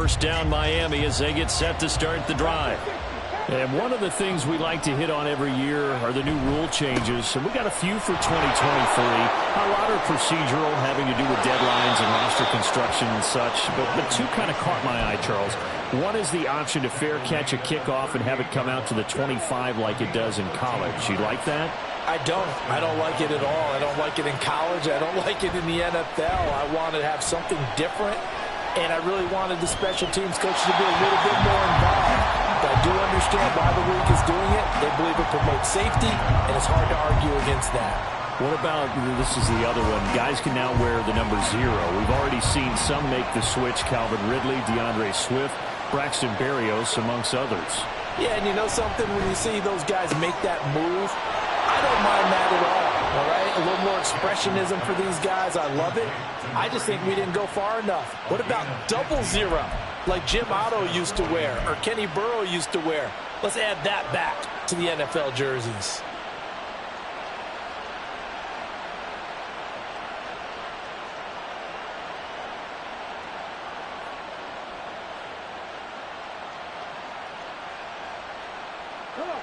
First down Miami as they get set to start the drive. And one of the things we like to hit on every year are the new rule changes. And we got a few for 2023. A lot are procedural, having to do with deadlines and roster construction and such. But two kind of caught my eye, Charles. One is the option to fair catch a kickoff and have it come out to the 25 like it does in college. You like that? I don't like it at all. I don't like it in college. I don't like it in the NFL. I want to have something different. And I really wanted the special teams coaches to be a little bit more involved. But I do understand why the league is doing it. They believe it promotes safety, and it's hard to argue against that. What about, this is the other one, guys can now wear the number 0. We've already seen some make the switch, Calvin Ridley, DeAndre Swift, Braxton Berrios, amongst others. Yeah, and you know something, when you see those guys make that move, I don't mind that at all right? A little more expressionism for these guys. I love it. I just think we didn't go far enough. What about 00, like Jim Otto used to wear or Kenny Burrow used to wear? Let's add that back to the NFL jerseys.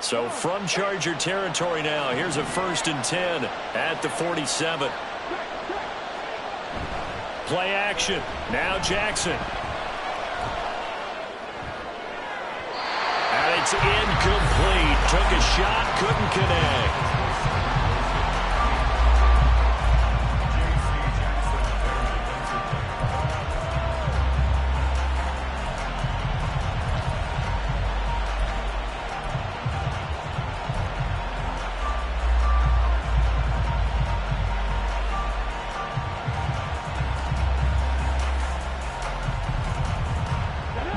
So from Charger territory now, here's a 1st and 10 at the 47. Play action. Now Jackson. And it's incomplete. Took a shot, couldn't connect.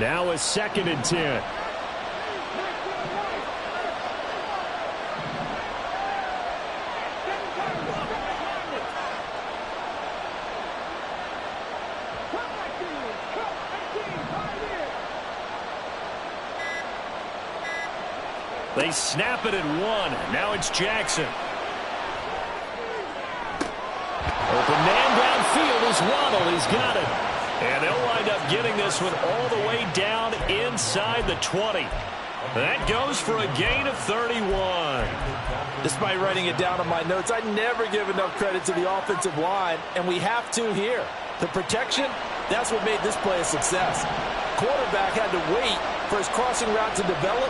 Now a 2nd and 10. They snap it at 1. Now it's Jackson. Open man downfield is Waddle. He's got it. And they'll wind up getting this one all the way down inside the 20. That goes for a gain of 31. Despite writing it down on my notes, I never give enough credit to the offensive line, and we have to here. The protection, that's what made this play a success. Quarterback had to wait for his crossing route to develop,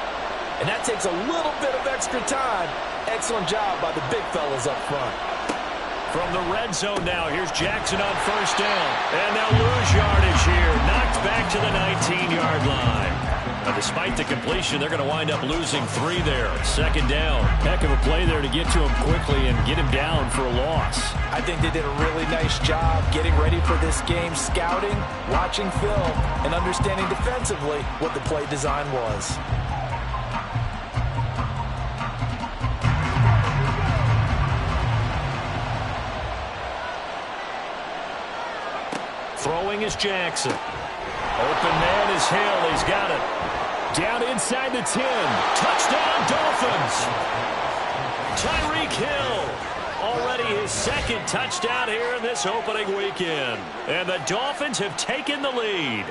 and that takes a little bit of extra time. Excellent job by the big fellas up front. From the red zone now, here's Jackson on 1st down. And they'll lose yardage here. Knocked back to the 19-yard line. Now, despite the completion, they're going to wind up losing 3 there. 2nd down. Heck of a play there to get to him quickly and get him down for a loss. I think they did a really nice job getting ready for this game, scouting, watching film, and understanding defensively what the play design was. Throwing is Jackson. Open man is Hill. He's got it. Down inside the 10. Touchdown, Dolphins. Tyreek Hill. Already his 2nd touchdown here in this opening weekend. And the Dolphins have taken the lead.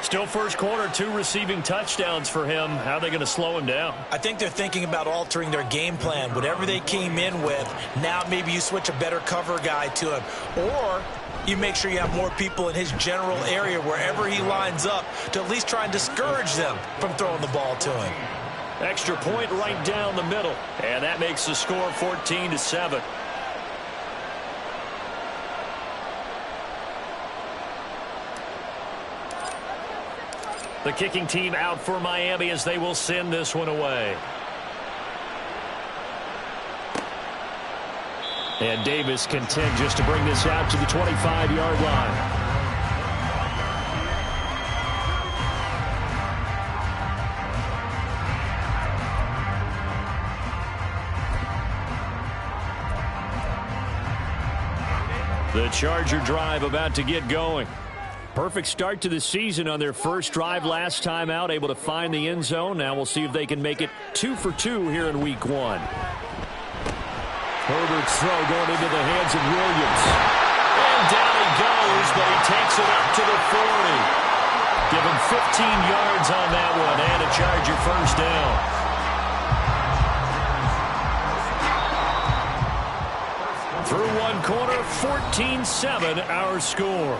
Still first quarter, 2 receiving touchdowns for him. How are they going to slow him down? I think they're thinking about altering their game plan. Whatever they came in with, now maybe you switch a better cover guy to him. Or you make sure you have more people in his general area wherever he lines up to at least try and discourage them from throwing the ball to him. Extra point right down the middle. And that makes the score 14-7. The kicking team out for Miami as they will send this one away. And Davis content just to bring this out to the 25-yard line. The Charger drive about to get going. Perfect start to the season on their first drive last time out, able to find the end zone. Now we'll see if they can make it 2 for 2 here in week 1. Herbert's throw going into the hands of Williams. And down he goes, but he takes it up to the 40. Give him 15 yards on that one and a Charger first down. Through one quarter, 14-7 our score.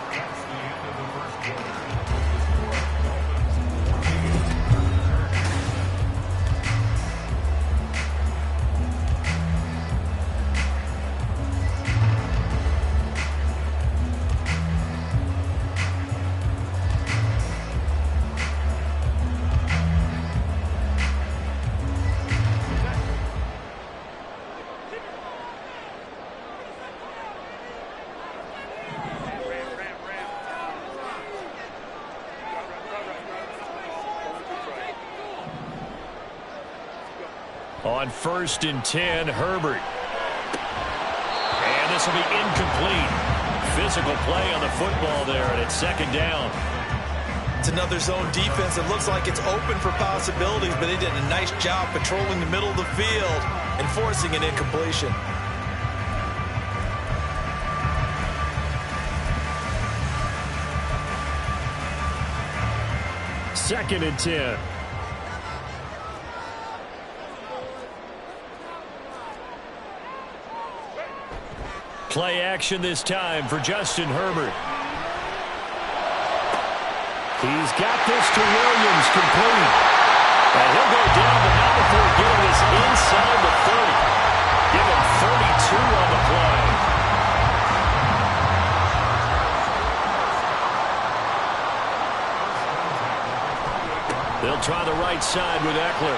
On 1st and 10, Herbert. And this will be incomplete. Physical play on the football there, and it's 2nd down. It's another zone defense. It looks like it's open for possibilities, but they did a nice job patrolling the middle of the field and forcing an incompletion. Second and 10. Play action this time for Justin Herbert. He's got this to Williams, complete. And he'll go down, but not before getting this inside the 30. Give him 32 on the play. They'll try the right side with Eckler.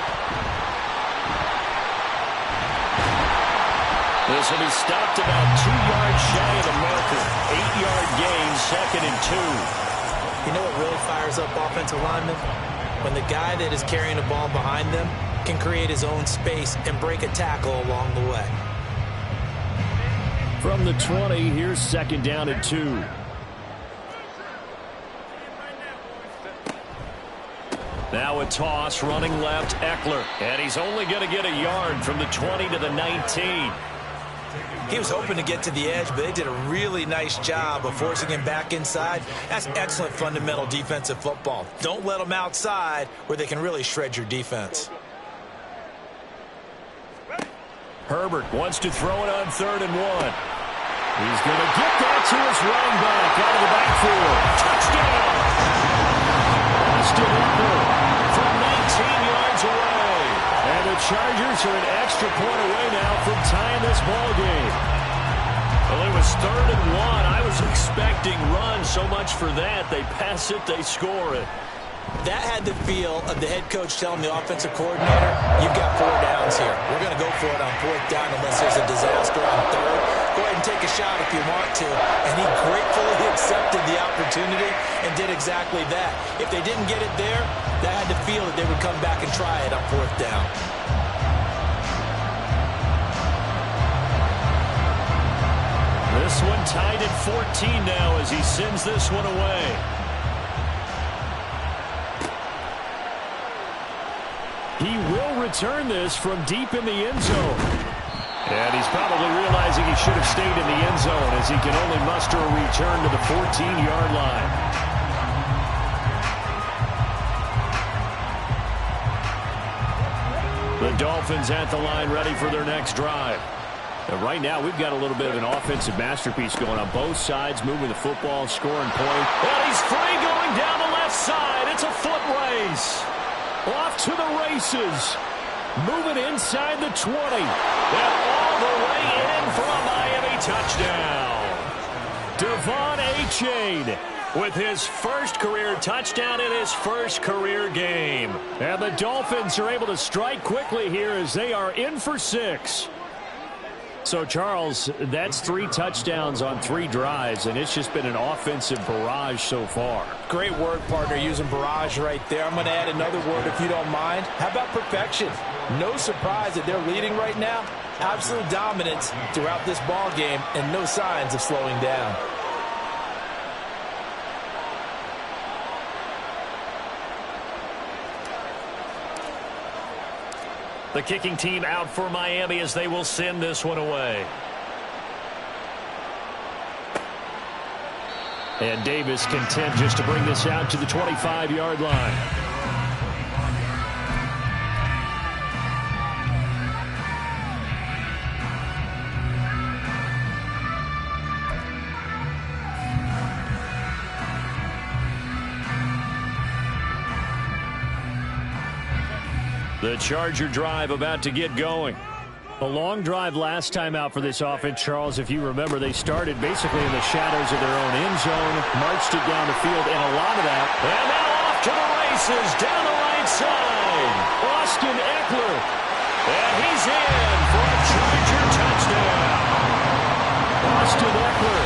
This will be stopped about 2 yards shy of the marker. 8-yard gain, 2nd and 2. You know what really fires up offensive linemen? When the guy that is carrying the ball behind them can create his own space and break a tackle along the way. From the 20, here's 2nd down and 2. Now a toss, running left, Eckler. And he's only going to get a yard from the 20 to the 19. He was hoping to get to the edge, but they did a really nice job of forcing him back inside. That's excellent fundamental defensive football. Don't let them outside where they can really shred your defense. Herbert wants to throw it on 3rd and 1. He's going to get that to his running back out of the backfield. Touchdown! Austin Eckler from 19 yards away. And the Chargers are an extra point away now from tying this ball game. Well, it was 3rd and 1. I was expecting run, so much for that. They pass it, they score it. That had the feel of the head coach telling the offensive coordinator, you've got 4 downs here. We're going to go for it on 4th down unless there's a disaster on 3rd. Go ahead and take a shot if you want to. And he gratefully accepted the opportunity and did exactly that. If they didn't get it there, that had the feel that they would come back and try it on 4th down. This one tied at 14 now as he sends this one away. He will return this from deep in the end zone. And he's probably realizing he should have stayed in the end zone as he can only muster a return to the 14-yard line. The Dolphins at the line ready for their next drive. And right now, we've got a little bit of an offensive masterpiece going on both sides, moving the football, scoring point. And he's free going down the left side. It's a foot race. Off to the races. Moving inside the 20. And all the way in for a Miami touchdown. Devon Achane with his first career touchdown in his first career game. And the Dolphins are able to strike quickly here as they are in for 6. So, Charles, that's 3 touchdowns on 3 drives, and it's just been an offensive barrage so far. Great word, partner, using barrage right there. I'm going to add another word if you don't mind. How about perfection? No surprise that they're leading right now. Absolute dominance throughout this ball game and no signs of slowing down. The kicking team out for Miami as they will send this one away. And Davis content just to bring this out to the 25-yard line. The Charger drive about to get going. A long drive last time out for this offense, Charles. If you remember, they started basically in the shadows of their own end zone, marched it down the field, and a lot of that. And now off to the races, down the right side. Austin Eckler. And he's in for a Charger touchdown. Austin Eckler.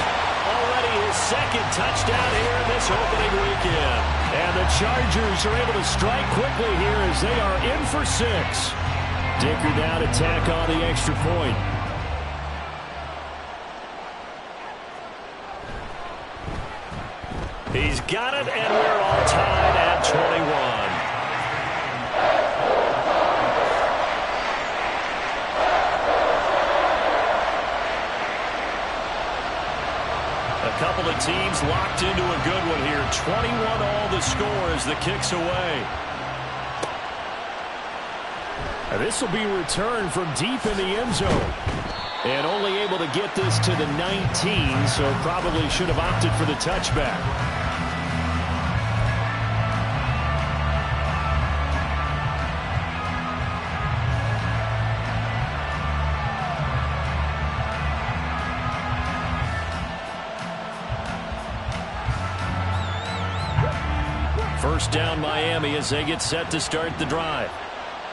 Already his second touchdown here in this opening weekend. And the Chargers are able to strike quickly here as they are in for 6. Dicker now to tack on the extra point. He's got it, and we're all tied at 21. A couple of teams locked into a good one here. 21 all the score as the kick's away. This will be returned from deep in the end zone. And only able to get this to the 19, so probably should have opted for the touchback. First down Miami as they get set to start the drive.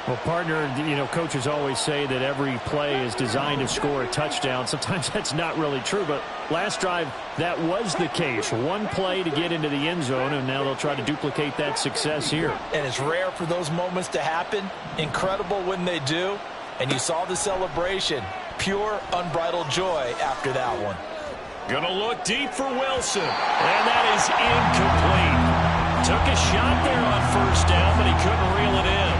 Well, partner, coaches always say that every play is designed to score a touchdown. Sometimes that's not really true, but last drive, that was the case. One play to get into the end zone, and now they'll try to duplicate that success here. And it's rare for those moments to happen. Incredible when they do. And you saw the celebration. Pure, unbridled joy after that one. Gonna look deep for Wilson. And that is incomplete. Took a shot there on first down, but he couldn't reel it in.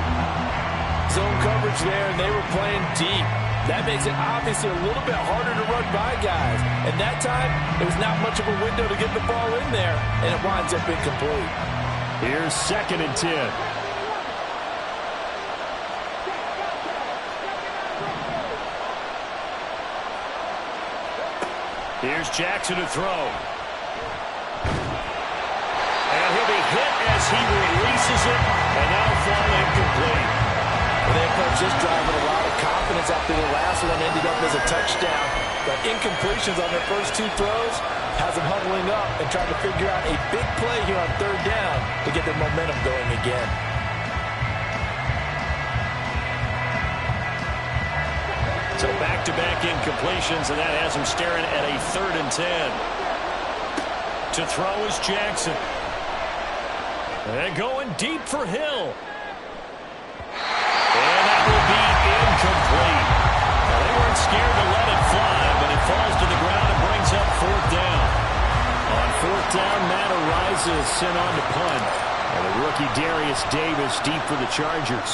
Zone coverage there, and they were playing deep. That makes it obviously a little bit harder to run by guys. And that time, there was not much of a window to get the ball in there, and it winds up incomplete. Here's 2nd and 10. Here's Jackson to throw. And he'll be hit as he releases it, and that'll fall incomplete. They approached this drive with a lot of confidence after the last one ended up as a touchdown. But incompletions on their first 2 throws has them huddling up and trying to figure out a big play here on 3rd down to get their momentum going again. So back-to-back incompletions, and that has them staring at a 3rd and 10. To throw is Jackson. And going deep for Hill. And that will be incomplete. Well, they weren't scared to let it fly, but it falls to the ground and brings up 4th down. On 4th down, Matt Ariza is sent on to punt. And the rookie Darius Davis deep for the Chargers.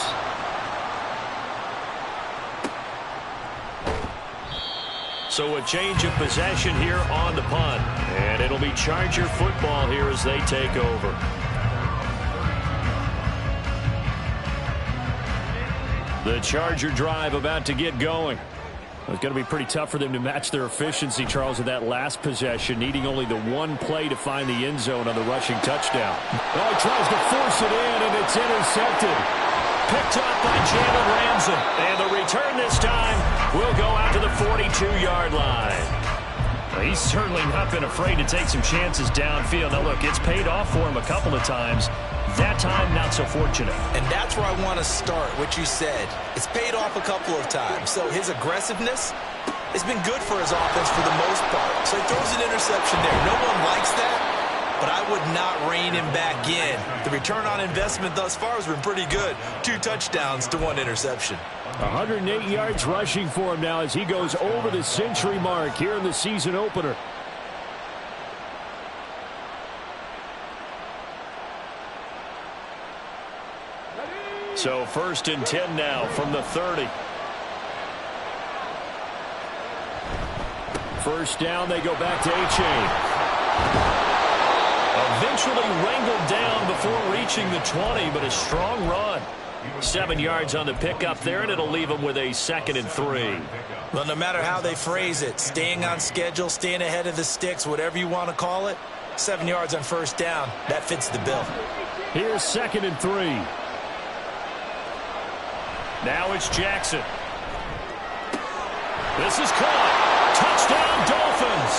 So a change of possession here on the punt. And it'll be Charger football here as they take over. The Charger drive about to get going. It's going to be pretty tough for them to match their efficiency, Charles, with that last possession, needing only the one play to find the end zone on the rushing touchdown. Oh, he tries to force it in, and it's intercepted. Picked up by Jalen Ramsey. And the return this time will go out to the 42-yard line. Well, he's certainly not been afraid to take some chances downfield. Now, look, it's paid off for him a couple of times. That time, not so fortunate. And that's where I want to start, what you said. It's paid off a couple of times. So his aggressiveness has been good for his offense for the most part. So he throws an interception there. No one likes that, but I would not rein him back in. The return on investment thus far has been pretty good. 2 touchdowns to 1 interception. 108 yards rushing for him now as he goes over the century mark here in the season opener. So 1st and 10 now from the 30. First down, they go back to A-Chain. eventually wrangled down before reaching the 20, but a strong run. 7 yards on the pickup there, and it'll leave them with a 2nd and 3. Well, no matter how they phrase it, staying on schedule, staying ahead of the sticks, whatever you want to call it, 7 yards on first down, that fits the bill. Here's 2nd and 3. Now it's Jackson. This is caught. Touchdown, Dolphins.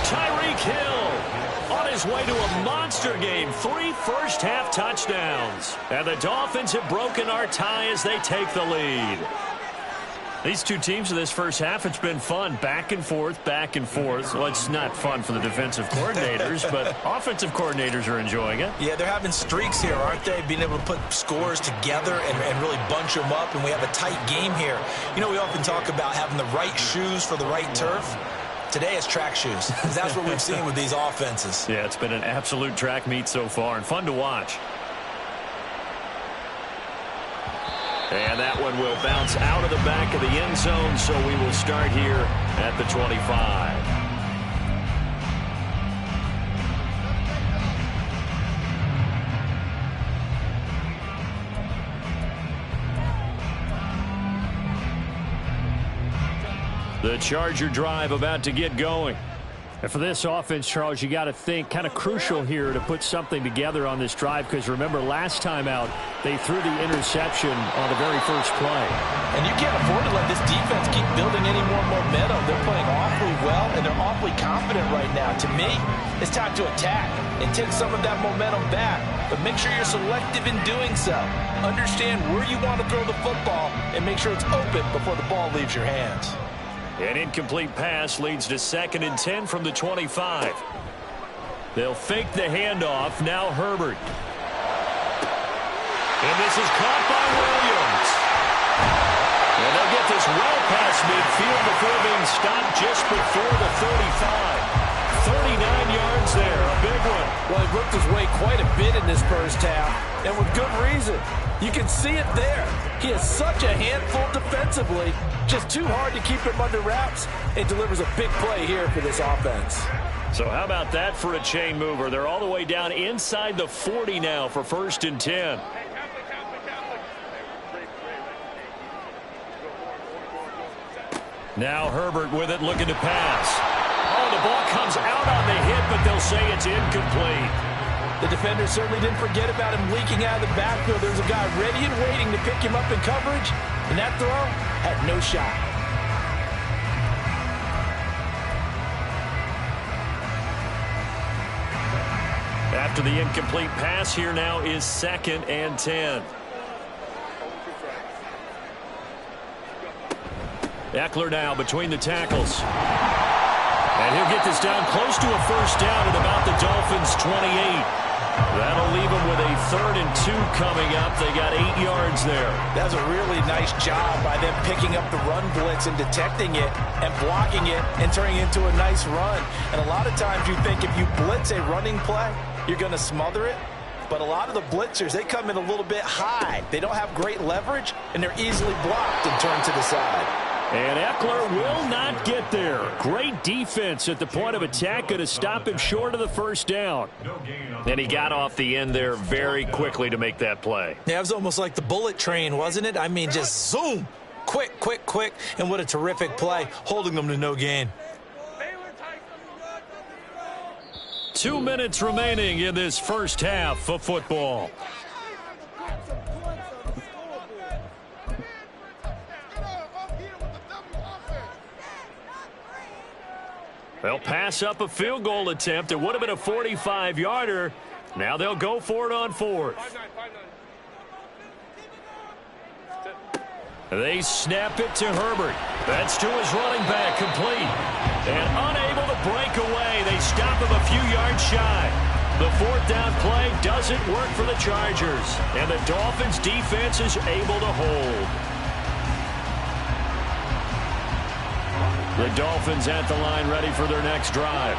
Tyreek Hill on his way to a monster game. 3 first-half touchdowns. And the Dolphins have broken our tie as they take the lead. These two teams in this first half, it's been fun. Back and forth, back and forth. Well, it's not fun for the defensive coordinators, but offensive coordinators are enjoying it. Yeah, they're having streaks here, aren't they? Being able to put scores together and really bunch them up, and we have a tight game here. You know, we often talk about having the right shoes for the right turf. Today it's track shoes, because that's what we've seen with these offenses. Yeah, it's been an absolute track meet so far, and fun to watch. And that one will bounce out of the back of the end zone, so we will start here at the 25. The Charger drive about to get going. And for this offense, Charles, you got to think kind of crucial here to put something together on this drive, because remember last time out they threw the interception on the very first play. And you can't afford to let this defense keep building any more momentum. They're playing awfully well, and they're awfully confident right now. To me, it's time to attack and take some of that momentum back, but make sure you're selective in doing so. Understand where you want to throw the football and make sure it's open before the ball leaves your hands. An incomplete pass leads to 2nd and 10 from the 25. They'll fake the handoff. Now Herbert. And this is caught by Williams. And they'll get this well past midfield before being stopped just before the 35. 39 yards there, a big one. Well, he worked his way quite a bit in this first half, and with good reason. You can see it there. He is such a handful defensively. Just too hard to keep him under wraps, and delivers a big play here for this offense. So how about that for a chain mover? They're all the way down inside the 40 now for 1st and 10. Now Herbert with it, looking to pass. Oh, the ball comes out on the hit, but they'll say it's incomplete. The defender certainly didn't forget about him leaking out of the backfield. There's a guy ready and waiting to pick him up in coverage, and that throw had no shot. After the incomplete pass, here now is 2nd and 10. Eckler now between the tackles. And he'll get this down close to a first down at about the Dolphins' 28. That'll leave them with a 3rd and 2 coming up. They got 8 yards there. That's a really nice job by them picking up the run blitz and detecting it and blocking it and turning it into a nice run. And a lot of times you think if you blitz a running play, you're going to smother it. But a lot of the blitzers, they come in a little bit high. They don't have great leverage, and they're easily blocked and turned to the side. And Eckler will not get there. Great defense at the point of attack, going to stop him short of the first down. And he got off the end there very quickly to make that play. Yeah, it was almost like the bullet train, wasn't it? I mean, just zoom. Quick, quick, quick. And what a terrific play, holding them to no gain. 2 minutes remaining in this first half of football. They'll pass up a field goal attempt. It would have been a 45-yarder. Now they'll go for it on 4th. They snap it to Herbert. That's to his running back, complete. And unable to break away. They stop him a few yards shy. The 4th down play doesn't work for the Chargers. And the Dolphins defense is able to hold. The Dolphins at the line, ready for their next drive.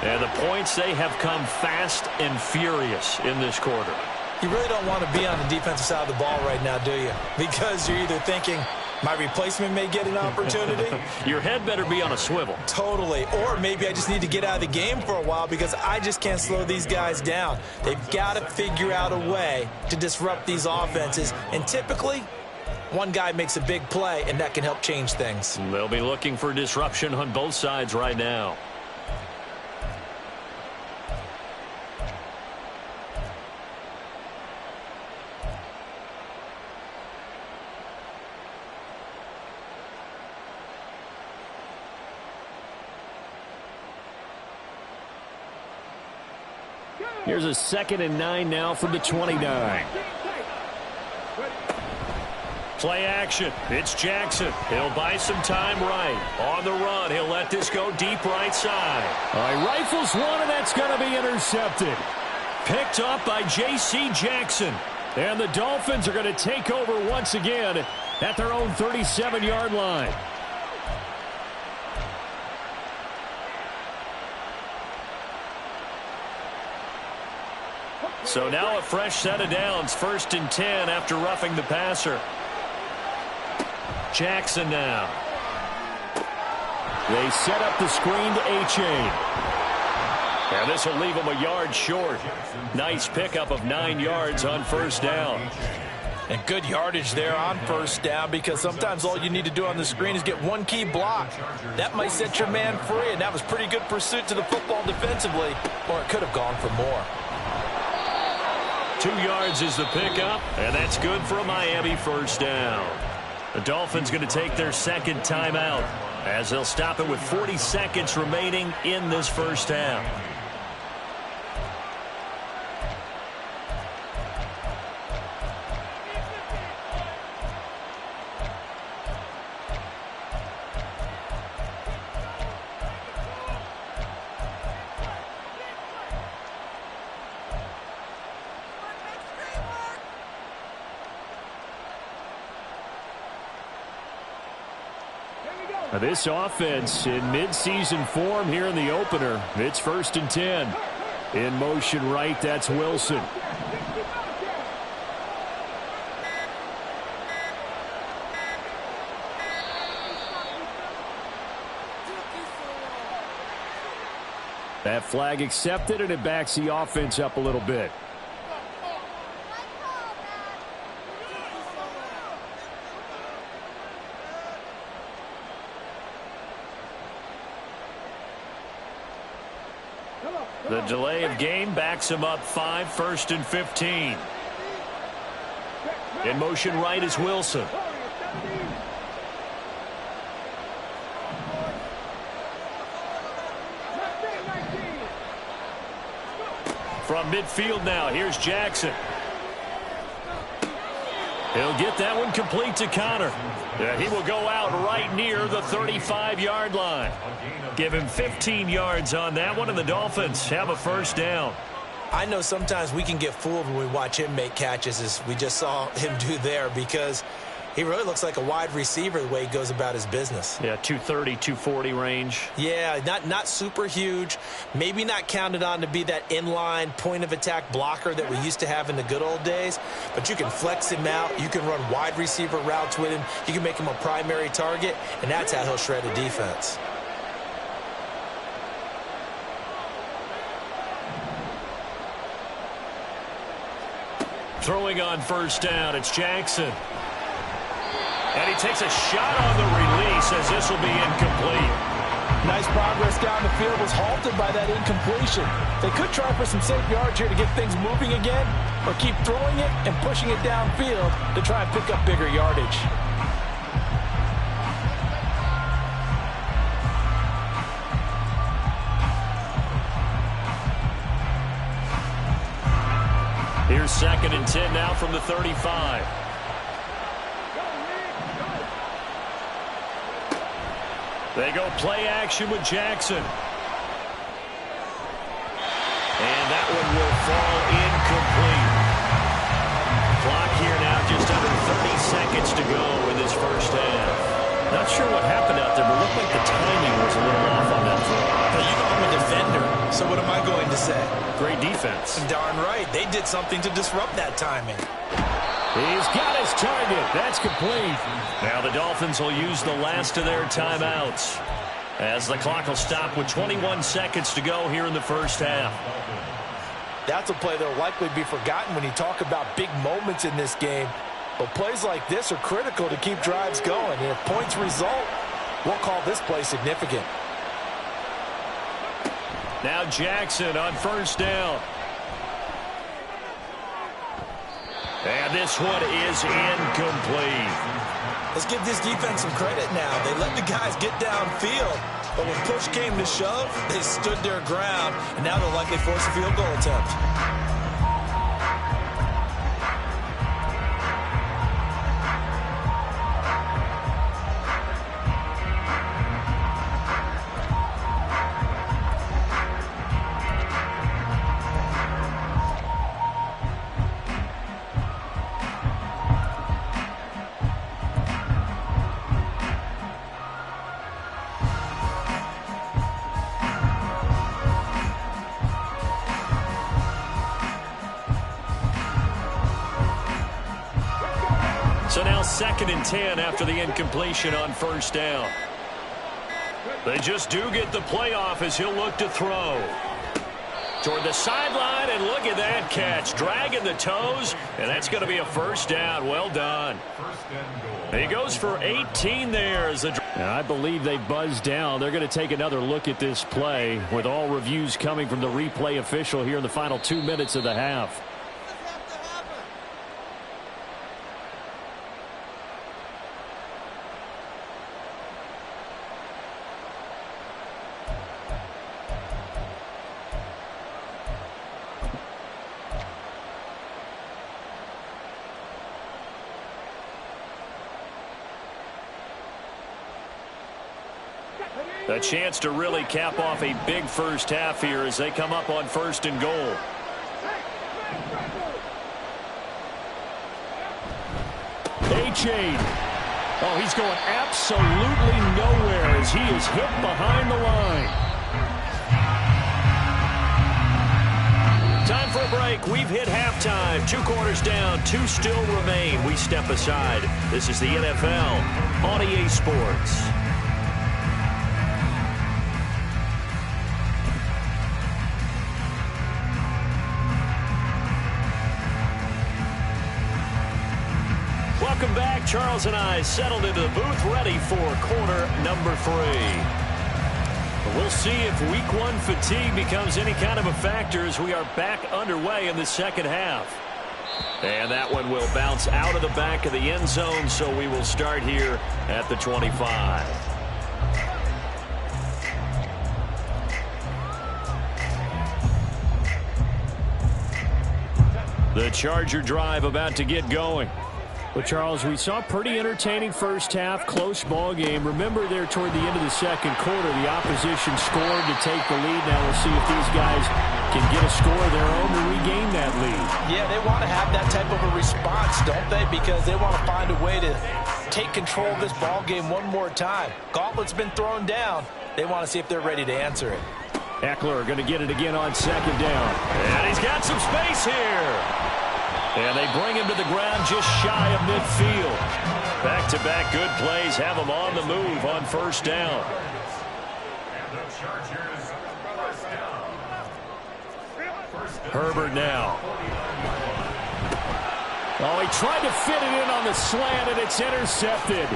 And the points, they have come fast and furious in this quarter. You really don't want to be on the defensive side of the ball right now, do you? Because you're either thinking, My replacement may get an opportunity. Your head better be on a swivel. Totally. Or maybe I just need to get out of the game for a while because I just can't slow these guys down. They've got to figure out a way to disrupt these offenses. And typically, one guy makes a big play, and that can help change things. They'll be looking for disruption on both sides right now. Here's a 2nd and 9 now from the 29. Play action. It's Jackson. He'll buy some time right. On the run, he'll let this go deep right side. He rifles one, and that's going to be intercepted. Picked up by J.C. Jackson. And the Dolphins are going to take over once again at their own 37-yard line. So now a fresh set of downs, 1st and 10 after roughing the passer. Jackson now. They set up the screen to A-Chain. And this will leave him a yard short. Nice pickup of 9 yards on 1st down. And good yardage there on 1st down because sometimes all you need to do on the screen is get one key block. That might set your man free, and that was pretty good pursuit to the football defensively, or it could have gone for more. 2 yards is the pickup, and that's good for a Miami 1st down. The Dolphins going to take their 2nd timeout as they'll stop it with 40 seconds remaining in this 1st half. This offense in midseason form here in the opener. It's 1st and 10. In motion right, that's Wilson. That flag accepted, and it backs the offense up a little bit. The delay of game backs him up 5, 1st and 15. In motion right is Wilson. From midfield now, here's Jackson. He'll get that one complete to Connor. He will go out right near the 35-yard line. Give him 15 yards on that one, and the Dolphins have a 1st down. I know sometimes we can get fooled when we watch him make catches, as we just saw him do there, because he really looks like a wide receiver the way he goes about his business. Yeah, 230, 240 range. Yeah, not super huge. Maybe not counted on to be that inline point-of-attack blocker that we used to have in the good old days. But you can flex him out. You can run wide receiver routes with him. You can make him a primary target, and that's how he'll shred a defense. Throwing on 1st down, it's Jackson. And he takes a shot on the release as this will be incomplete. Nice progress down the field, was halted by that incompletion. They could try for some safe yards here to get things moving again, or keep throwing it and pushing it downfield to try and pick up bigger yardage. Here's 2nd and 10 now from the 35. They go play action with Jackson. And that one will fall incomplete. Clock here now, just under 30 seconds to go in this 1st half. Not sure what happened out there, but it looked like the timing was a little off on that throw. But you know I'm a defender, so what am I going to say? Great defense. Darn right. They did something to disrupt that timing. He's got his target. That's complete. Now the Dolphins will use the last of their timeouts as the clock will stop with 21 seconds to go here in the first half. That's a play that will likely be forgotten when you talk about big moments in this game. But plays like this are critical to keep drives going. And if points result, we'll call this play significant. Now Jackson on first down. And this one is incomplete. Let's give this defense some credit now. They let the guys get downfield. But when push came to shove, they stood their ground. And now they'll likely force a field goal attempt. So now 2nd and 10 after the incompletion on first down. They just do get the playoff as he'll look to throw. Toward the sideline, and look at that catch. Dragging the toes, and that's going to be a first down. Well done. He goes for 18 there. I believe they buzzed down. They're going to take another look at this play with all reviews coming from the replay official here in the final 2 minutes of the half. A chance to really cap off a big first half here as they come up on 1st and goal. A-Chain. Oh, he's going absolutely nowhere as he is hit behind the line. Time for a break. We've hit halftime. 2 quarters down. 2 still remain. We step aside. This is the NFL on EA Sports. Welcome back. Charles and I settled into the booth ready for quarter number 3. We'll see if week 1 fatigue becomes any kind of a factor as we are back underway in the second half. And that one will bounce out of the back of the end zone, so we will start here at the 25. The Charger drive about to get going. Well, Charles, we saw a pretty entertaining first half, close ball game. Remember there toward the end of the second quarter, the opposition scored to take the lead. Now we'll see if these guys can get a score of their own to regain that lead. Yeah, they want to have that type of a response, don't they? Because they want to find a way to take control of this ball game one more time. Gauntlet's been thrown down. They want to see if they're ready to answer it. Eckler going to get it again on 2nd down. And he's got some space here. And they bring him to the ground just shy of midfield. Back-to-back good plays have him on the move on 1st down. Herbert now. Oh, he tried to fit it in on the slant, and it's intercepted.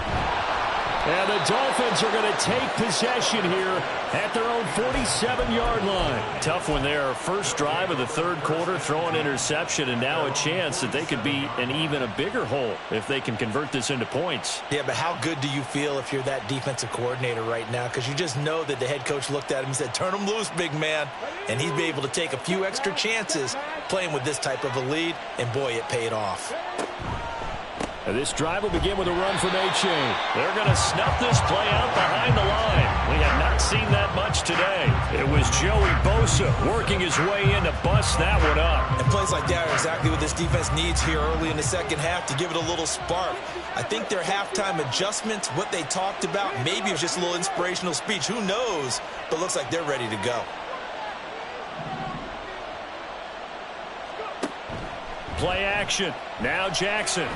And the Dolphins are going to take possession here at their own 47-yard line. Tough one there. First drive of the 3rd quarter, throwing interception, and now a chance that they could be in even a bigger hole if they can convert this into points. Yeah, but how good do you feel if you're that defensive coordinator right now? Because you just know that the head coach looked at him and said, turn him loose, big man. And he'd be able to take a few extra chances playing with this type of a lead, and boy, it paid off. And this drive will begin with a run from A-Chain. They're going to snuff this play out behind the line. We have not seen that much today. It was Joey Bosa working his way in to bust that one up. And plays like that are exactly what this defense needs here early in the second half to give it a little spark. I think their halftime adjustments, what they talked about, maybe it was just a little inspirational speech. Who knows? But looks like they're ready to go. Play action. Now Jackson.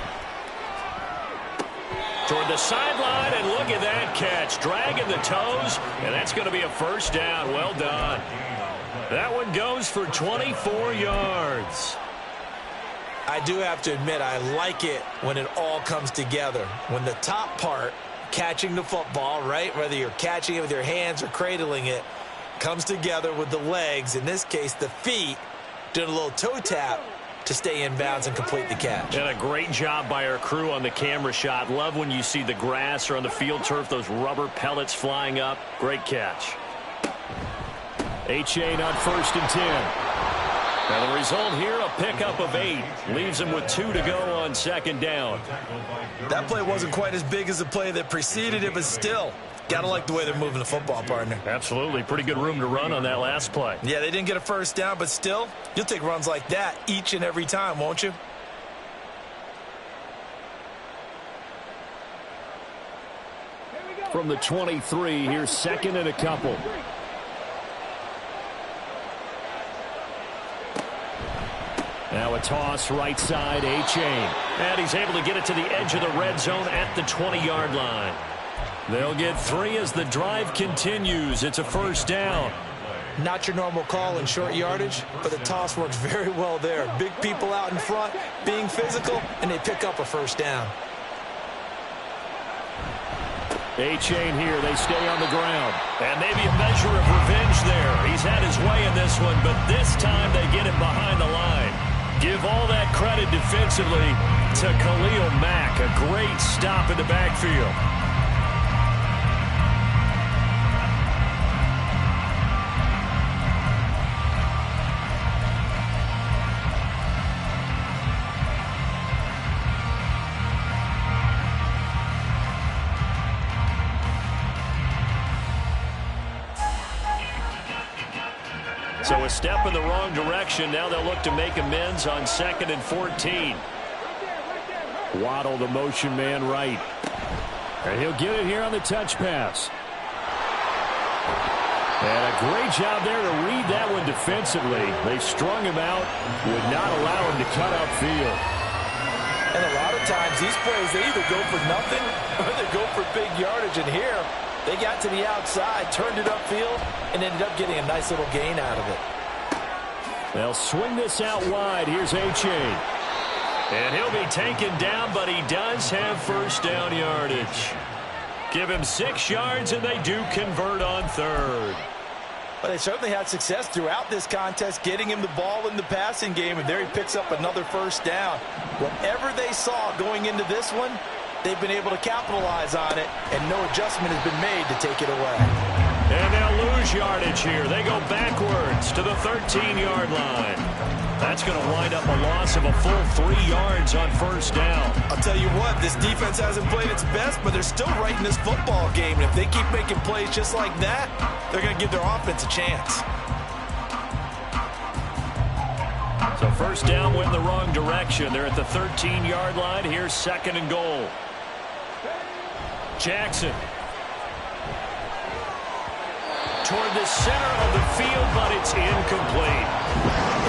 Toward the sideline, and look at that catch. Dragging the toes, and that's going to be a first down. Well done. That one goes for 24 yards. I do have to admit, I like it when it all comes together. When the top part, catching the football, right, whether you're catching it with your hands or cradling it, comes together with the legs, in this case the feet, doing a little toe tap to stay in bounds and complete the catch. And a great job by our crew on the camera shot. Love when you see the grass or on the field turf, those rubber pellets flying up. Great catch. A-Chain on 1st and 10. And the result here, a pickup of 8. Leaves him with 2 to go on 2nd down. That play wasn't quite as big as the play that preceded it, but still, gotta like the way they're moving the football, partner. Absolutely. Pretty good room to run on that last play. Yeah, they didn't get a first down, but still, you'll take runs like that each and every time, won't you? From the 23, here's 2nd and a couple. Now a toss right side, A-Chain. And he's able to get it to the edge of the red zone at the 20-yard line. They'll get 3 as the drive continues. It's a first down. Not your normal call in short yardage, but the toss works very well there. Big people out in front, being physical, and they pick up a first down. A-Chain here. They stay on the ground. And maybe a measure of revenge there. He's had his way in this one, but this time they get him behind the line. Give all that credit defensively to Khalil Mack. A great stop in the backfield. So a step in the wrong direction. Now they'll look to make amends on 2nd and 14. Waddle, the motion man right. And he'll get it here on the touch pass. And a great job there to read that one defensively. They strung him out, would not allow him to cut upfield. And a lot of times these plays, they either go for nothing or they go for big yardage. And here, they got to the outside, turned it upfield, and ended up getting a nice little gain out of it. They'll swing this out wide. Here's A-Chain. And he'll be taken down, but he does have first down yardage. Give him 6 yards, and they do convert on 3rd. But they certainly had success throughout this contest, getting him the ball in the passing game, and there he picks up another first down. Whatever they saw going into this one, they've been able to capitalize on it, and no adjustment has been made to take it away. And they'll lose yardage here. They go backwards to the 13-yard line. That's going to wind up a loss of a full 3 yards on first down. I'll tell you what, this defense hasn't played its best, but they're still right in this football game. And if they keep making plays just like that, they're going to give their offense a chance. So first down went in the wrong direction. They're at the 13-yard line. Here's 2nd and goal. Jackson. Toward the center of the field, but it's incomplete.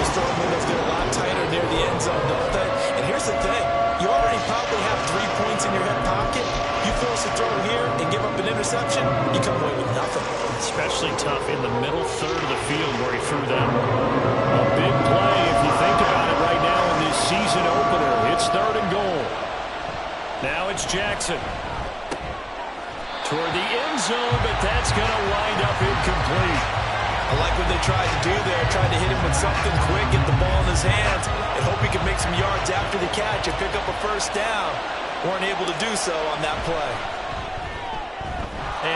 Those throwing windows get a lot tighter near the end zone, don't they? And here's the thing. You already probably have 3 points in your hip pocket. You force a throw here and give up an interception, you come away with nothing. Especially tough in the middle third of the field where he threw that one. A big play if you think about it right now in this season opener. It's 3rd and goal. Now it's Jackson. Toward the end zone, but that's going to wind up incomplete. I like what they tried to do there, tried to hit him with something quick, get the ball in his hands, and hope he could make some yards after the catch and pick up a first down. Weren't able to do so on that play.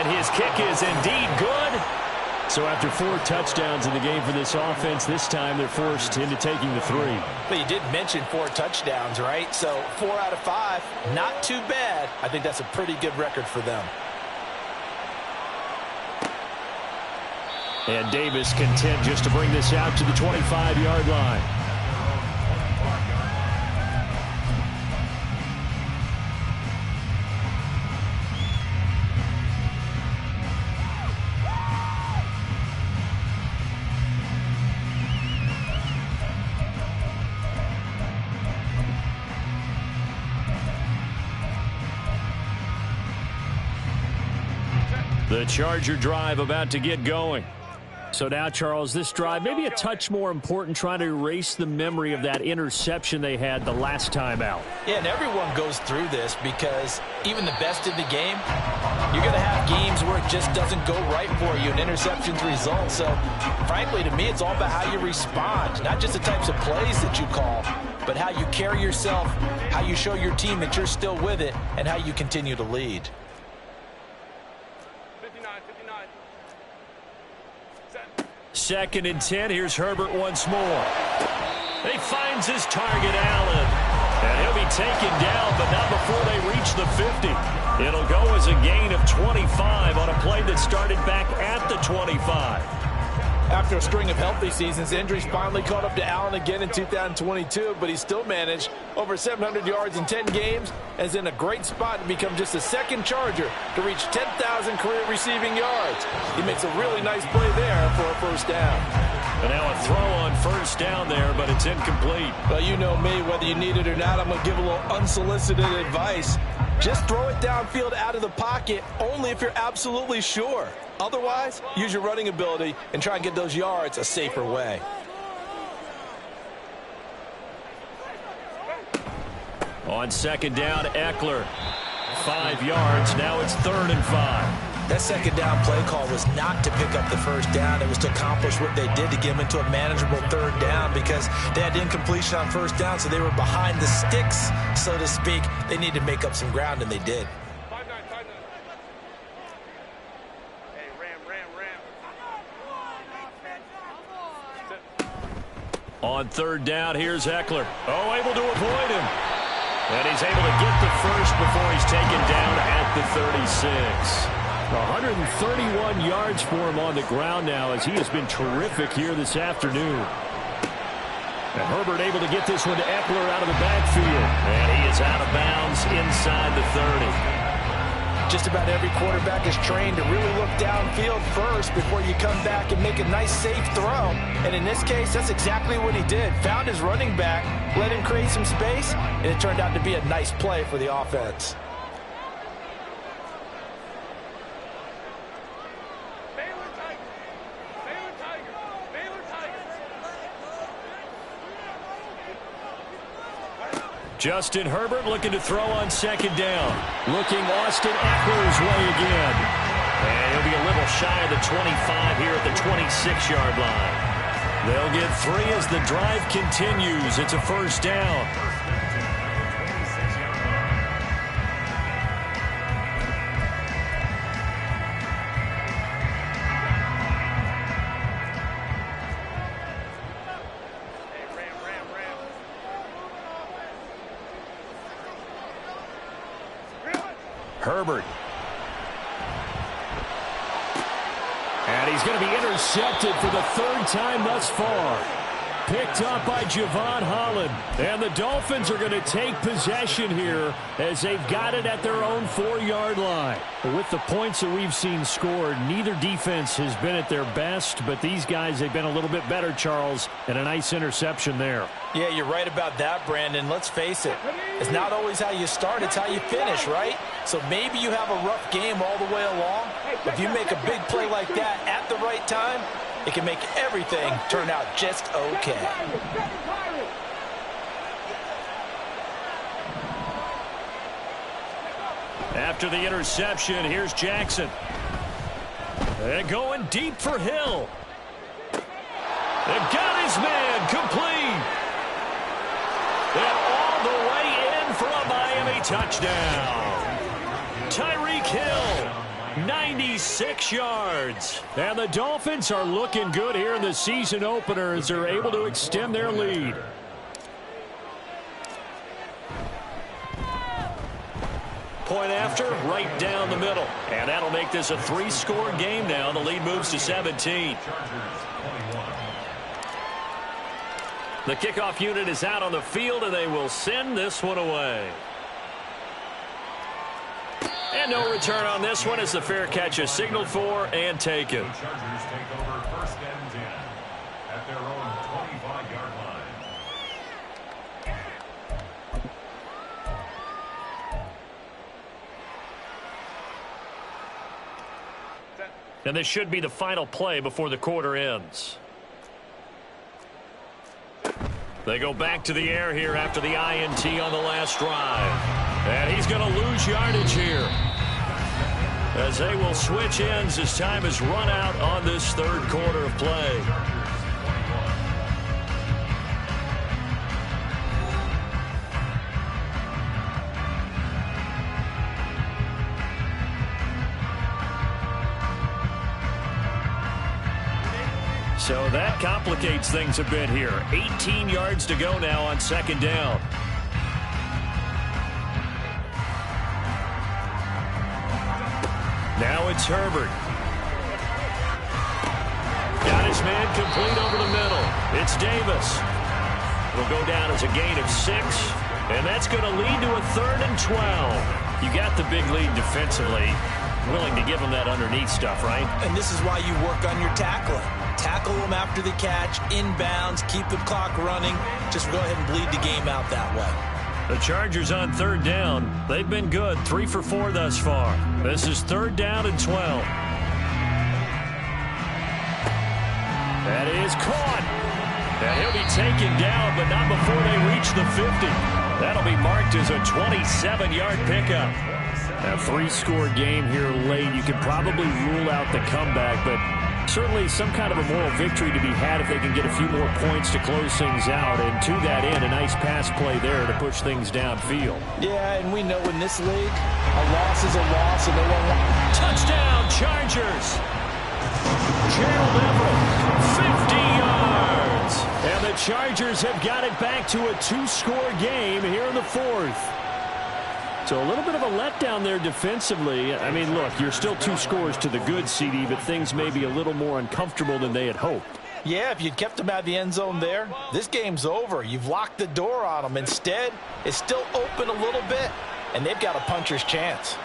And his kick is indeed good. So after 4 touchdowns in the game for this offense, this time they're forced into taking the 3. But you did mention 4 touchdowns, right? So 4 out of 5, not too bad. I think that's a pretty good record for them. And Davis content just to bring this out to the 25-yard line. The Charger drive about to get going. So now, Charles, this drive maybe a touch more important, trying to erase the memory of that interception they had the last time out. Yeah, and everyone goes through this because even the best in the game, you're going to have games where it just doesn't go right for you, and interceptions result. So, frankly, to me, it's all about how you respond, not just the types of plays that you call, but how you carry yourself, how you show your team that you're still with it, and how you continue to lead. 2nd and 10. Here's Herbert once more. He finds his target, Allen. And he'll be taken down, but not before they reach the 50. It'll go as a gain of 25 on a play that started back at the 25. After a string of healthy seasons, injuries finally caught up to Allen again in 2022, but he still managed over 700 yards in 10 games and is in a great spot to become just the 2nd Charger to reach 10,000 career receiving yards. He makes a really nice play there for a first down. And now a throw on first down there, but it's incomplete. Well, you know me, whether you need it or not, I'm going to give a little unsolicited advice. Just throw it downfield out of the pocket only if you're absolutely sure. Otherwise, use your running ability and try and get those yards a safer way. On 2nd down, Eckler. 5 yards. Now it's 3rd and 5. That 2nd down play call was not to pick up the first down. It was to accomplish what they did to get them into a manageable 3rd down because they had incompletion on first down, so they were behind the sticks, so to speak. They needed to make up some ground, and they did. On 3rd down, here's Eckler. Oh, able to avoid him. And he's able to get the first before he's taken down at the 36. 131 yards for him on the ground now as he has been terrific here this afternoon. And Herbert able to get this one to Eckler out of the backfield. And he is out of bounds inside the 30. Just about every quarterback is trained to really look downfield first before you come back and make a nice, safe throw. And in this case, that's exactly what he did. Found his running back, let him create some space, and it turned out to be a nice play for the offense. Justin Herbert looking to throw on 2nd down. Looking Austin Eckler's way again. And he'll be a little shy of the 25 here at the 26-yard line. They'll get 3 as the drive continues. It's a first down. Herbert. And he's going to be intercepted for the 3rd time thus far. Picked up by Javon Holland. And the Dolphins are going to take possession here as they've got it at their own 4-yard line. With the points that we've seen scored, neither defense has been at their best, but these guys, they've been a little bit better, Charles, and a nice interception there. Yeah, you're right about that, Brandon. Let's face it. It's not always how you start, it's how you finish, right? So maybe you have a rough game all the way along, but if you make a big play like that at the right time, it can make everything turn out just okay. After the interception, here's Jackson. And going deep for Hill. And got his man complete. And all the way in for a Miami touchdown. Tyreek Hill, 96 yards. And the Dolphins are looking good here in the season opener as they're able to extend their lead. Point after, right down the middle. And that'll make this a 3-score game now. The lead moves to 17. The kickoff unit is out on the field, and they will send this one away. And no return on this one as the fair catch is signaled for and taken. The Chargers take over 1st and 10 at their own 25-yard line. And this should be the final play before the quarter ends. They go back to the air here after the INT on the last drive. And he's going to lose yardage here, as they will switch ends as time has run out on this third quarter of play. So that complicates things a bit here. 18 yards to go now on second down. Now it's Herbert. Got his man complete over the middle. It's Davis. It'll go down as a gain of 6. And that's going to lead to a 3rd and 12. You got the big lead defensively. Willing to give him that underneath stuff, right? And this is why you work on your tackling. Tackle them after the catch, inbounds, keep the clock running. Just go ahead and bleed the game out that way. The Chargers on 3rd down. They've been good, 3 for 4 thus far. This is 3rd down and 12. That is caught. And he'll be taken down, but not before they reach the 50. That'll be marked as a 27-yard pickup. A 3-score game here late. You could probably rule out the comeback, but certainly some kind of a moral victory to be had if they can get a few more points to close things out. And to that end, a nice pass play there to push things downfield. Yeah, and we know in this league, a loss is a loss, and they won't want... Touchdown, Chargers! Gerald Everett, 50 yards! And the Chargers have got it back to a 2-score game here in the 4th. So a little bit of a letdown there defensively. I mean, look, you're still 2 scores to the good, CD, but things may be a little more uncomfortable than they had hoped. Yeah, if you'd kept them out of the end zone there, this game's over. You've locked the door on them. Instead, it's still open a little bit, and they've got a puncher's chance.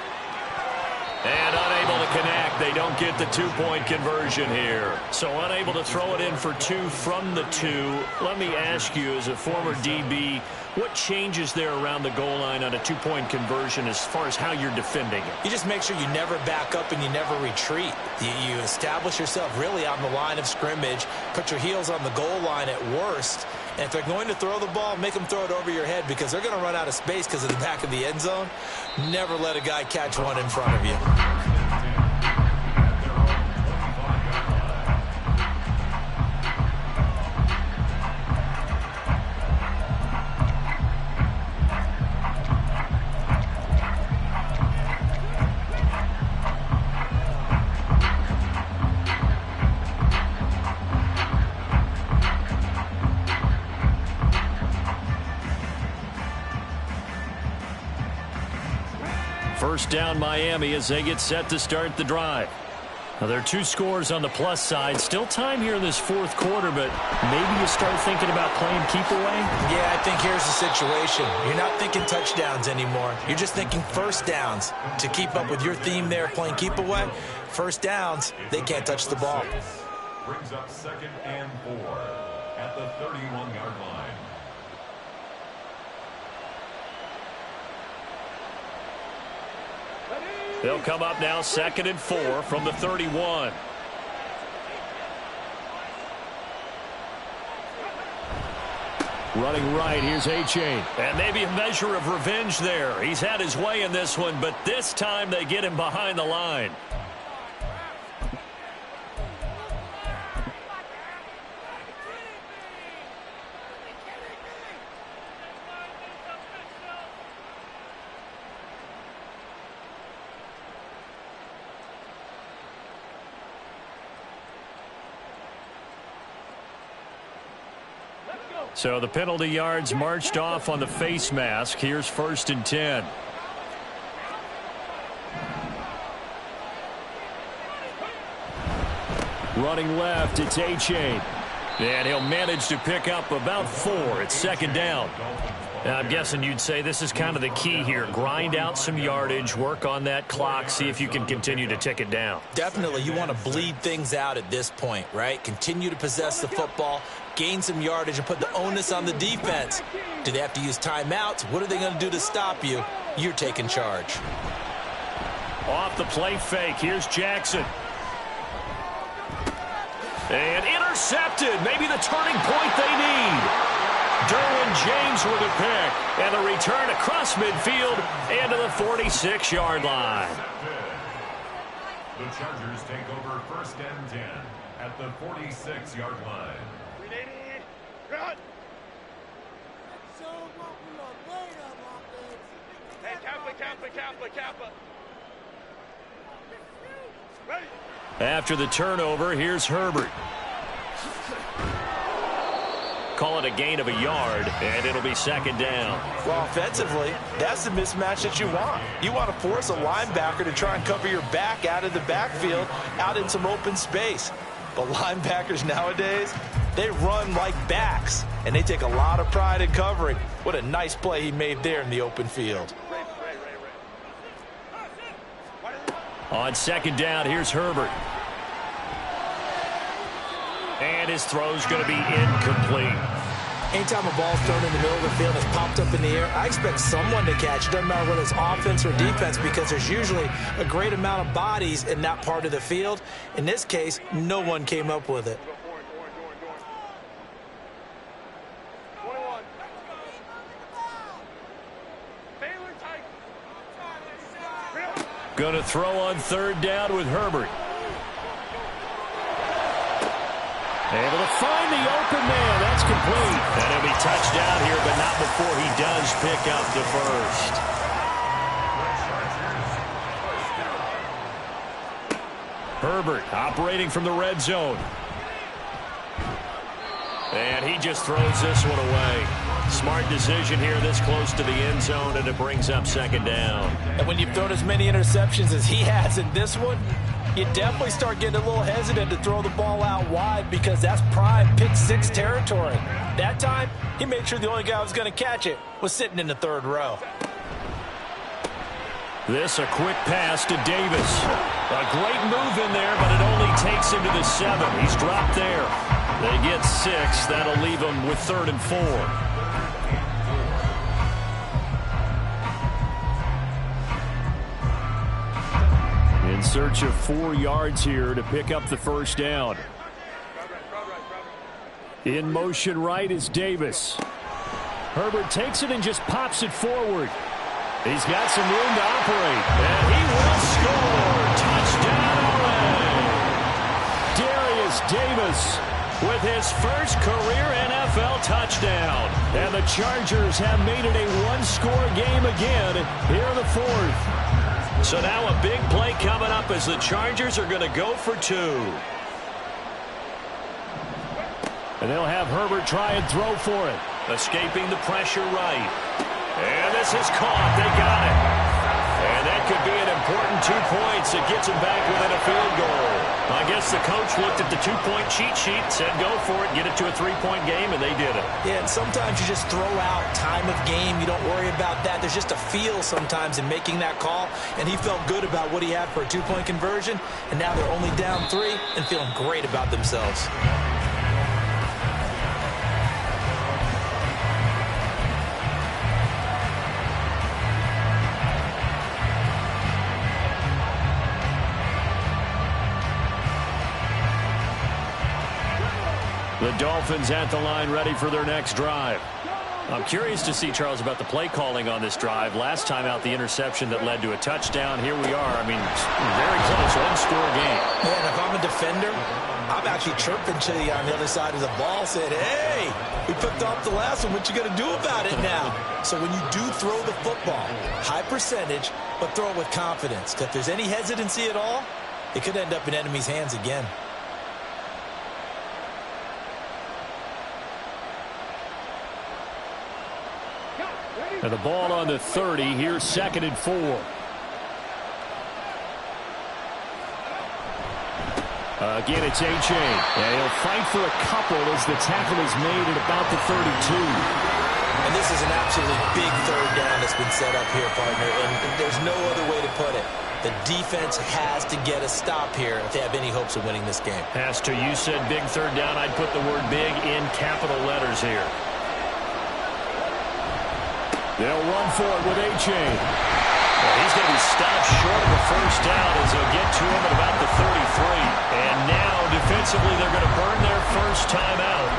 And unable to connect. They don't get the 2-point conversion here. So unable to throw it in for 2 from the 2. Let me ask you, as a former DB, what changes there around the goal line on a 2-point conversion as far as how you're defending it? You just make sure you never back up and you never retreat. You establish yourself really on the line of scrimmage, put your heels on the goal line at worst, and if they're going to throw the ball, make them throw it over your head because they're going to run out of space because of the back of the end zone. Never let a guy catch one in front of you. First down Miami as they get set to start the drive. Now, there are 2 scores on the plus side. Still time here in this 4th quarter, but maybe you start thinking about playing keep away? Yeah, I think here's the situation. You're not thinking touchdowns anymore. You're just thinking first downs. To keep up with your theme there, playing keep away, first downs, they can't touch the ball. Brings up 2nd and 4 at the 31-yard line. They'll come up now 2nd and 4 from the 31. Running right, here's A-Chain. And maybe a measure of revenge there. He's had his way in this one, but this time they get him behind the line. So the penalty yards marched off on the face mask. Here's 1st and 10. Running left, it's A-Chain. And he'll manage to pick up about 4. It's 2nd down. Now, I'm guessing you'd say this is kind of the key here. Grind out some yardage, work on that clock, see if you can continue to tick it down. Definitely, you want to bleed things out at this point, right? Continue to possess the football, gain some yardage, and put the onus on the defense. Do they have to use timeouts? What are they going to do to stop you? You're taking charge. Off the play fake, here's Jackson. And intercepted. Maybe the turning point they need. Derwin James with a pick. And a return across midfield and to the 46-yard line. The Chargers take over 1st and 10 at the 46-yard line. After the turnover, here's Herbert. Call it a gain of a yard, and it'll be 2nd down. Well, offensively, that's the mismatch that you want. You want to force a linebacker to try and cover your back out of the backfield, out in some open space. But linebackers nowadays, they run like backs, and they take a lot of pride in covering. What a nice play he made there in the open field. On 2nd down, here's Herbert. And his throw's going to be incomplete. Anytime a ball's thrown in the middle of the field and it's popped up in the air, I expect someone to catch. It doesn't matter whether it's offense or defense because there's usually a great amount of bodies in that part of the field. In this case, no one came up with it. Going to throw on 3rd down with Herbert. Able to find the open man. That's complete. And he'll be touchdown here, but not before he does pick up the first. Herbert operating from the red zone. And he just throws this one away. Smart decision here this close to the end zone, and it brings up 2nd down. And when you've thrown as many interceptions as he has in this one, you definitely start getting a little hesitant to throw the ball out wide because that's prime pick-6 territory. That time, he made sure the only guy who was going to catch it was sitting in the 3rd row. This a quick pass to Davis. A great move in there, but it only takes him to the 7. He's dropped there. They get 6. That'll leave him with 3rd and 4. In search of 4 yards here to pick up the 1st down. In motion right is Davis. Herbert takes it and just pops it forward. He's got some room to operate. And he will score. Touchdown, LA. Darius Davis with his first career NFL touchdown. And the Chargers have made it a one-score game again here in the 4th. So now a big play coming up as the Chargers are going to go for 2. And they'll have Herbert try and throw for it. Escaping the pressure right. And this is caught. They got it. And that could be an important 2 points. It gets him back within a field goal. I guess the coach looked at the 2-point cheat sheet, said go for it, get it to a 3-point game, and they did it. Yeah, and sometimes you just throw out time of game. You don't worry about that. There's just a feel sometimes in making that call, and he felt good about what he had for a 2-point conversion, and now they're only down 3 and feeling great about themselves. The Dolphins at the line ready for their next drive. I'm curious to see, Charles, about the play calling on this drive. Last time out, the interception that led to a touchdown. Here we are. I mean, very close, one-score game. Man, if I'm a defender, I'm actually chirping to you on the other side of the ball saying, hey, we picked off the last one. What you going to do about it now? So when you do throw the football, high percentage, but throw it with confidence. If there's any hesitancy at all, it could end up in enemy's hands again. And the ball on the 30. Here's 2nd and 4. Again, it's A-Chain. And he'll fight for a couple as the tackle is made at about the 32. And this is an absolutely big 3rd down that's been set up here, partner. And there's no other way to put it. The defense has to get a stop here if they have any hopes of winning this game. Has to. You said big 3rd down. I'd put the word big in capital letters here. They'll run for it with A-Chain. He's going to be stopped short of the first down as they'll get to him at about the 33. And now, defensively, they're going to burn their first timeout.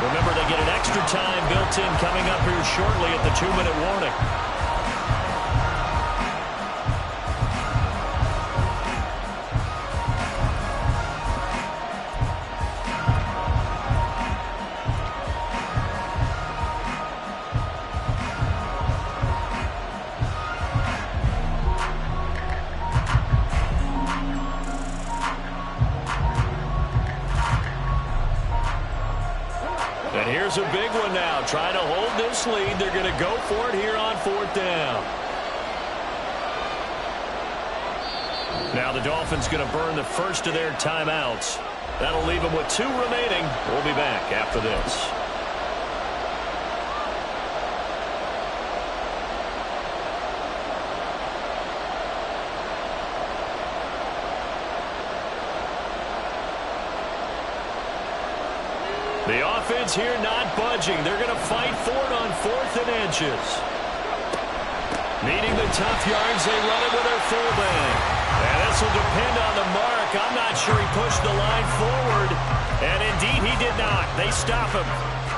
Remember, they get an extra time built in coming up here shortly at the 2-minute warning. And here's a big one now. Trying to hold this lead. They're going to go for it here on 4th down. Now the Dolphins going to burn the first of their timeouts. That'll leave them with 2 remaining. We'll be back after this. The offense here not budging. They're going to fight for it on 4th and inches. Needing the tough yards, they run it with their fullback. And this will depend on the mark. I'm not sure he pushed the line forward. And indeed, he did not. They stop him.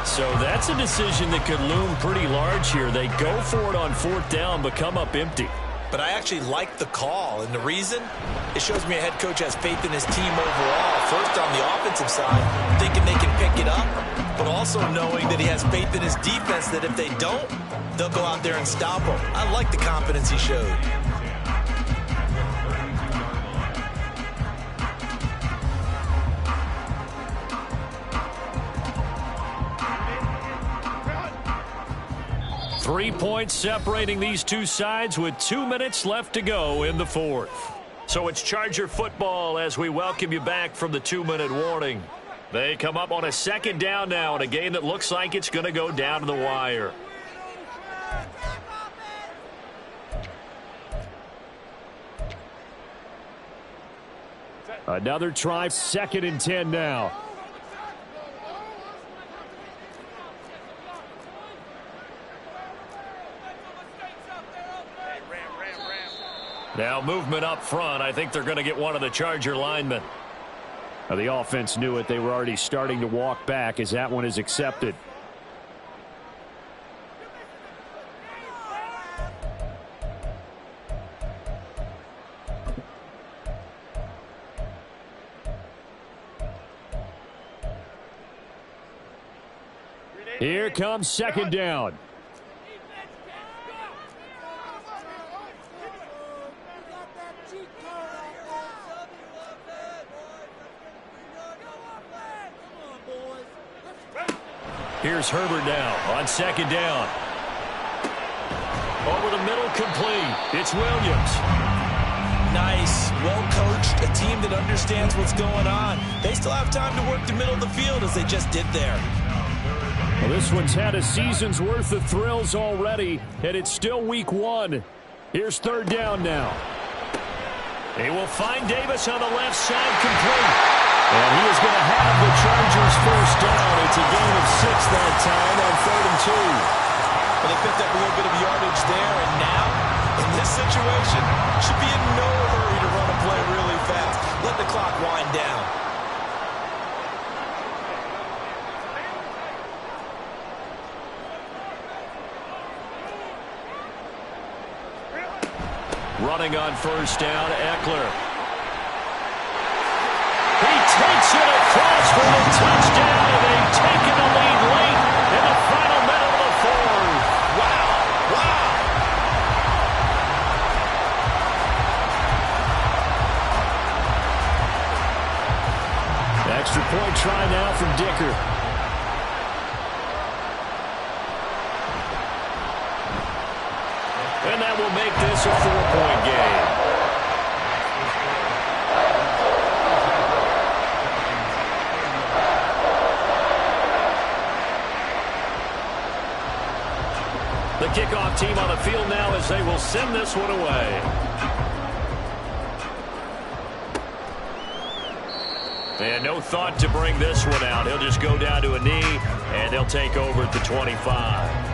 So that's a decision that could loom pretty large here. They go for it on 4th down, but come up empty. But I actually like the call, and the reason? It shows me a head coach has faith in his team overall. First, on the offensive side, thinking they can pick it up, but also knowing that he has faith in his defense that if they don't, they'll go out there and stop him. I like the confidence he showed. Three points separating these two sides with 2 minutes left to go in the 4th. So it's Charger football as we welcome you back from the 2-minute warning. They come up on a 2nd down now in a game that looks like it's going to go down to the wire. Another try, 2nd and 10 now. Now movement up front. I think they're going to get one of the Charger linemen. Now the offense knew it. They were already starting to walk back as that one is accepted. Here comes 2nd down. Here's Herbert now on 2nd down. Over the middle, complete. It's Williams. Nice, well coached, a team that understands what's going on. They still have time to work the middle of the field as they just did there. Well, this one's had a season's worth of thrills already, and it's still week 1. Here's 3rd down now. He will find Davis on the left side, complete. And he is going to have the Chargers first down. It's a gain of 6 that time on 3rd and 2. Well, they picked up a little bit of yardage there, and now, in this situation, should be in no hurry to run a play really fast. Let the clock wind down. Running on 1st down, Eckler. He takes it across for the touchdown, and they've taken the lead late in the final minute of the 4th. Wow, wow. Extra point try now from Dicker. And that will make this a 4-point game. The kickoff team on the field now as they will send this one away. And no thought to bring this one out. He'll just go down to a knee, and they'll take over at the 25.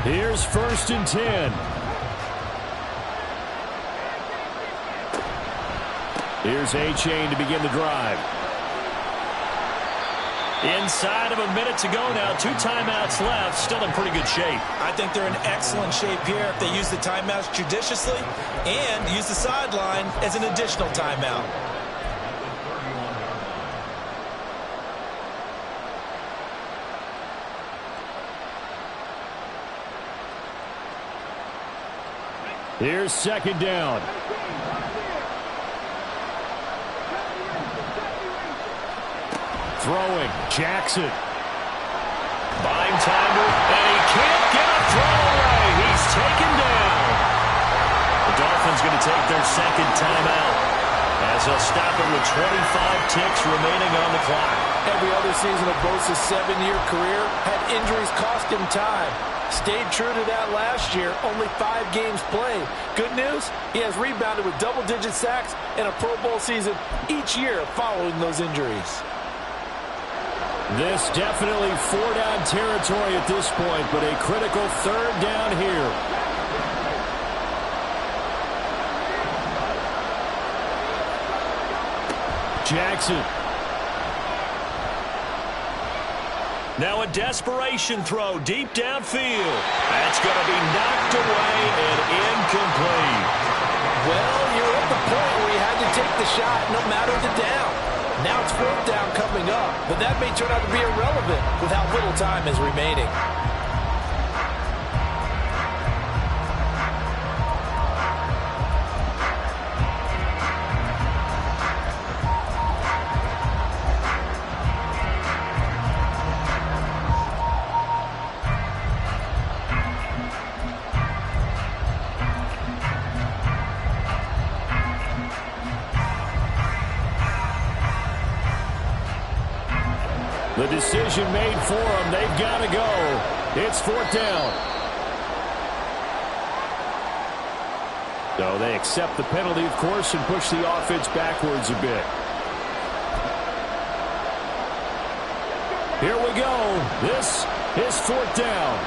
Here's 1st and 10. Here's A-Chain to begin the drive. Inside of a minute to go now. 2 timeouts left. Still in pretty good shape. I think they're in excellent shape here if they use the timeouts judiciously and use the sideline as an additional timeout. Here's 2nd down. Throwing, Jackson. Buying time, and he can't get a throw away. He's taken down. The Dolphins going to take their 2nd timeout as they'll stop it with 25 ticks remaining on the clock. Every other season of Bosa's 7-year career had injuries cost him time. Stayed true to that last year, only 5 games played. Good news, he has rebounded with double-digit sacks and a Pro Bowl season each year following those injuries. This definitely 4-down territory at this point, but a critical 3rd down here. Jackson. Now a desperation throw deep downfield. That's going to be knocked away and incomplete. Well, you're at the point where you had to take the shot no matter the down. Now it's 4th down coming up, but that may turn out to be irrelevant with how little time is remaining. The decision made for them. They've got to go. It's 4th down. So they accept the penalty, of course, and push the offense backwards a bit. Here we go. This is 4th down.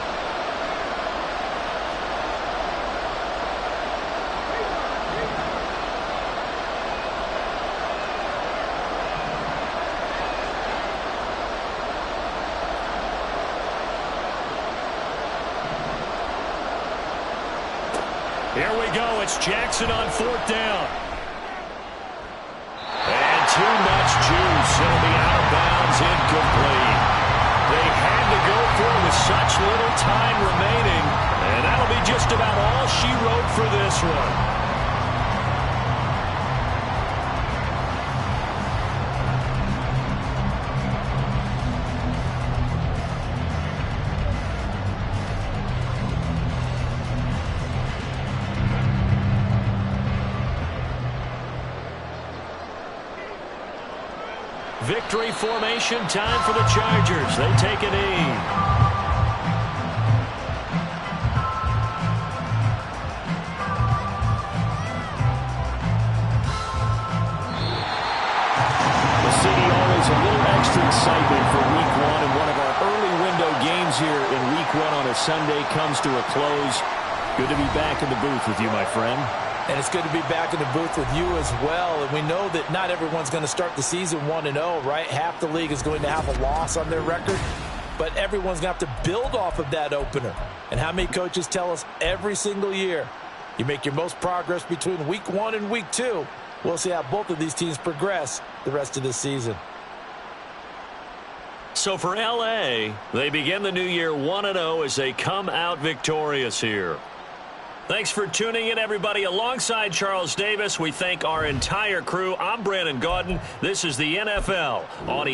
Here we go. It's Jackson on 4th down. And too much juice. It'll be out of bounds, incomplete. They had to go for it with such little time remaining. And that'll be just about all she wrote for this one. Victory formation, time for the Chargers. They take a knee. The city always a little extra excitement for Week 1, and one of our early window games here in Week 1 on a Sunday comes to a close. Good to be back in the booth with you, my friend. And it's good to be back in the booth with you as well. And we know that not everyone's going to start the season 1-0, right? Half the league is going to have a loss on their record. But everyone's going to have to build off of that opener. And how many coaches tell us every single year, you make your most progress between Week 1 and Week 2. We'll see how both of these teams progress the rest of this season. So for L.A., they begin the new year 1-0 as they come out victorious here. Thanks for tuning in, everybody. Alongside Charles Davis, we thank our entire crew. I'm Brandon Gaudin. This is the NFL on